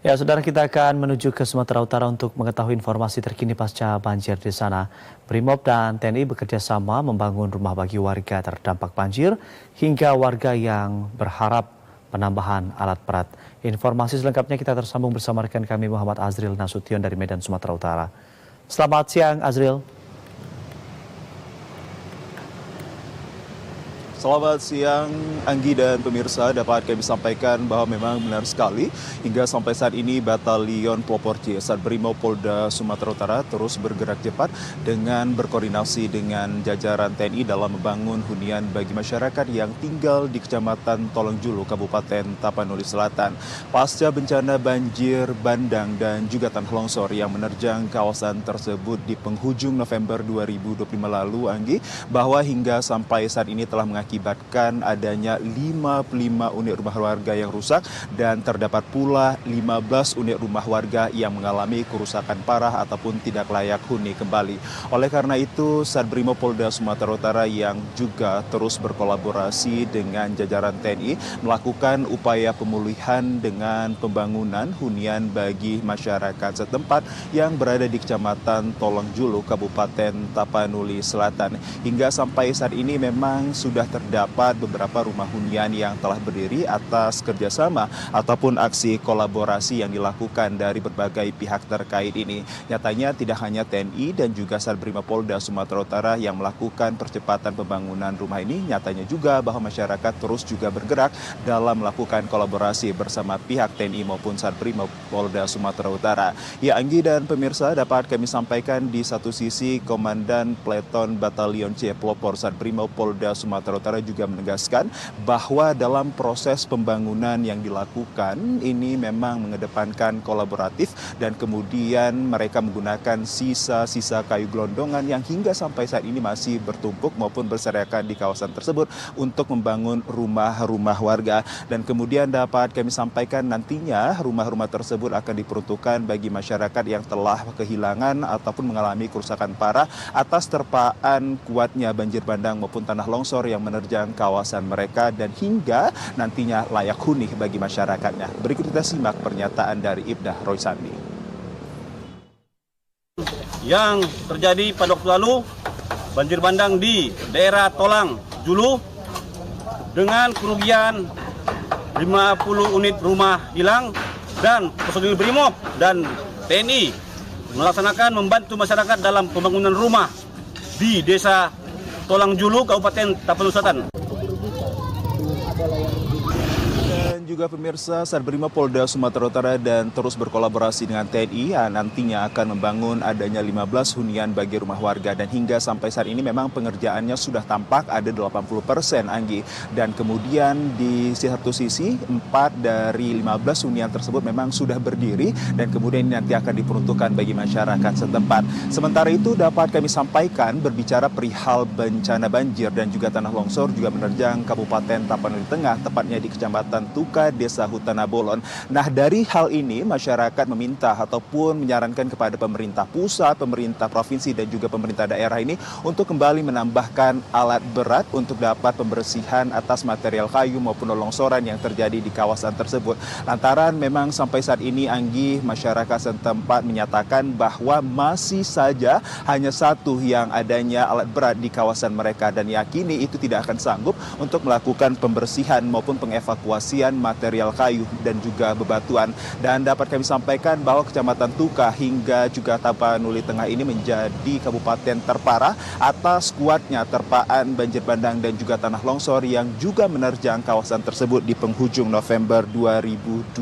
Ya, saudara, kita akan menuju ke Sumatera Utara untuk mengetahui informasi terkini pasca banjir di sana. Brimob dan TNI bekerja sama membangun rumah bagi warga terdampak banjir hingga warga yang berharap penambahan alat berat. Informasi selengkapnya kita tersambung bersama rekan kami Muhammad Azril Nasution dari Medan, Sumatera Utara. Selamat siang, Azril. Selamat siang, Anggi dan pemirsa. Dapat kami sampaikan bahwa memang benar sekali hingga sampai saat ini Batalion Pelopor C Satbrimob Polda Sumatera Utara terus bergerak cepat dengan berkoordinasi dengan jajaran TNI dalam membangun hunian bagi masyarakat yang tinggal di Kecamatan Tolongjulu, Kabupaten Tapanuli Selatan. Pasca bencana banjir bandang dan juga tanah longsor yang menerjang kawasan tersebut di penghujung November 2025 lalu, Anggi, bahwa hingga sampai saat ini telah mengakibatkan adanya 55 unit rumah warga yang rusak dan terdapat pula 15 unit rumah warga yang mengalami kerusakan parah ataupun tidak layak huni kembali. Oleh karena itu, Satbrimob Polda Sumatera Utara yang juga terus berkolaborasi dengan jajaran TNI melakukan upaya pemulihan dengan pembangunan hunian bagi masyarakat setempat yang berada di Kecamatan Tolongjulu, Kabupaten Tapanuli Selatan. Hingga sampai saat ini memang sudah terdapat beberapa rumah hunian yang telah berdiri atas kerjasama ataupun aksi kolaborasi yang dilakukan dari berbagai pihak terkait ini. Nyatanya tidak hanya TNI dan juga Satbrimob Polda Sumatera Utara yang melakukan percepatan pembangunan rumah ini, nyatanya juga bahwa masyarakat terus juga bergerak dalam melakukan kolaborasi bersama pihak TNI maupun Satbrimob Polda Sumatera Utara. Ya, Anggi dan pemirsa, dapat kami sampaikan di satu sisi Komandan Peleton Batalion C Pelopor Satbrimob Polda Sumatera Utara juga menegaskan bahwa dalam proses pembangunan yang dilakukan ini memang mengedepankan kolaboratif dan kemudian mereka menggunakan sisa-sisa kayu gelondongan yang hingga sampai saat ini masih bertumpuk maupun berserakan di kawasan tersebut untuk membangun rumah-rumah warga. Dan kemudian dapat kami sampaikan nantinya rumah-rumah tersebut akan diperuntukkan bagi masyarakat yang telah kehilangan ataupun mengalami kerusakan parah atas terpaan kuatnya banjir bandang maupun tanah longsor yang menerjang kawasan mereka dan hingga nantinya layak huni bagi masyarakatnya. Berikut kita simak pernyataan dari Ibdah Roysandi. Yang terjadi pada waktu lalu, banjir bandang di daerah Tolang Julu dengan kerugian 50 unit rumah hilang dan personil Brimob dan TNI melaksanakan membantu masyarakat dalam pembangunan rumah di desa Tolang Julu, Kabupaten Tapanuli Selatan. Dan juga pemirsa, Satbrimob Polda Sumatera Utara dan terus berkolaborasi dengan TNI nantinya akan membangun adanya 15 hunian bagi rumah warga dan hingga sampai saat ini memang pengerjaannya sudah tampak ada 80%, Anggi. Dan kemudian di satu sisi 4 dari 15 hunian tersebut memang sudah berdiri dan kemudian ini nanti akan diperuntukkan bagi masyarakat setempat. Sementara itu dapat kami sampaikan berbicara perihal bencana banjir dan juga tanah longsor juga menerjang Kabupaten Tapanuli Tengah, tepatnya di Kecamatan Tuka, Desa Hutana Bolon. Nah, dari hal ini masyarakat meminta ataupun menyarankan kepada pemerintah pusat, pemerintah provinsi dan juga pemerintah daerah ini untuk kembali menambahkan alat berat untuk dapat pembersihan atas material kayu maupun longsoran yang terjadi di kawasan tersebut. Lantaran memang sampai saat ini, Anggi, masyarakat setempat menyatakan bahwa masih saja hanya satu yang adanya alat berat di kawasan mereka dan yakini itu tidak akan sanggup untuk melakukan pembersihan maupun pengevakuasian material kayu dan juga bebatuan. Dan dapat kami sampaikan bahwa Kecamatan Tuka hingga juga Tapanuli Tengah ini menjadi kabupaten terparah atas kuatnya terpaan banjir bandang dan juga tanah longsor yang juga menerjang kawasan tersebut di penghujung November 2025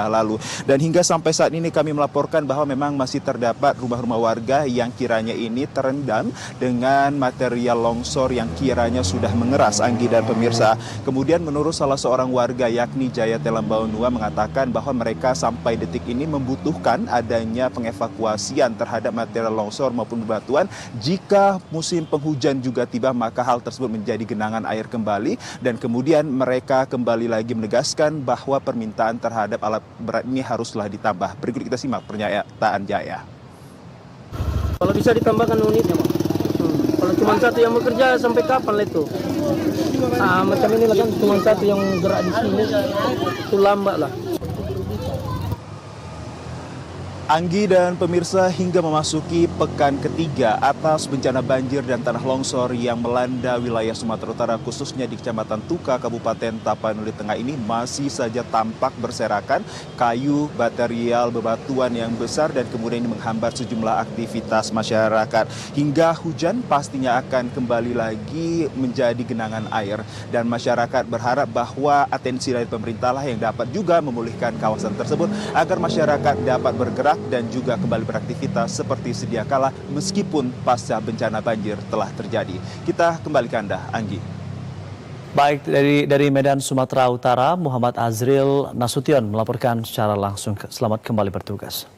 lalu. Dan hingga sampai saat ini kami melaporkan bahwa memang masih terdapat rumah-rumah warga yang kiranya ini terendam dengan material longsor yang kiranya sudah mengeras, Anggi dan pemirsa. Kemudian menurut salah seorang warga yakni Jaya Telambaunua mengatakan bahwa mereka sampai detik ini membutuhkan adanya pengevakuasian terhadap material longsor maupun bebatuan. Jika musim penghujan juga tiba, maka hal tersebut menjadi genangan air kembali dan kemudian mereka kembali lagi menegaskan bahwa permintaan terhadap alat berat ini haruslah ditambah. Berikut kita simak pernyataan Jaya. Kalau bisa ditambahkan unitnya, Bang. Kalau cuma satu yang bekerja sampai kapan lah itu? Macam ini lah kan, cuma satu yang gerak di sini, itu lambat lah. Anggi dan pemirsa, hingga memasuki pekan ketiga atas bencana banjir dan tanah longsor yang melanda wilayah Sumatera Utara khususnya di Kecamatan Tuka, Kabupaten Tapanuli Tengah ini masih saja tampak berserakan kayu, material, bebatuan yang besar dan kemudian ini menghambat sejumlah aktivitas masyarakat. Hingga hujan pastinya akan kembali lagi menjadi genangan air dan masyarakat berharap bahwa atensi dari pemerintah lah yang dapat juga memulihkan kawasan tersebut agar masyarakat dapat bergerak dan juga kembali beraktivitas seperti sedia kala meskipun pasca bencana banjir telah terjadi. Kita kembali ke Anda, Anggi. Baik, dari Medan, Sumatera Utara, Muhammad Azril Nasution melaporkan secara langsung. Selamat kembali bertugas.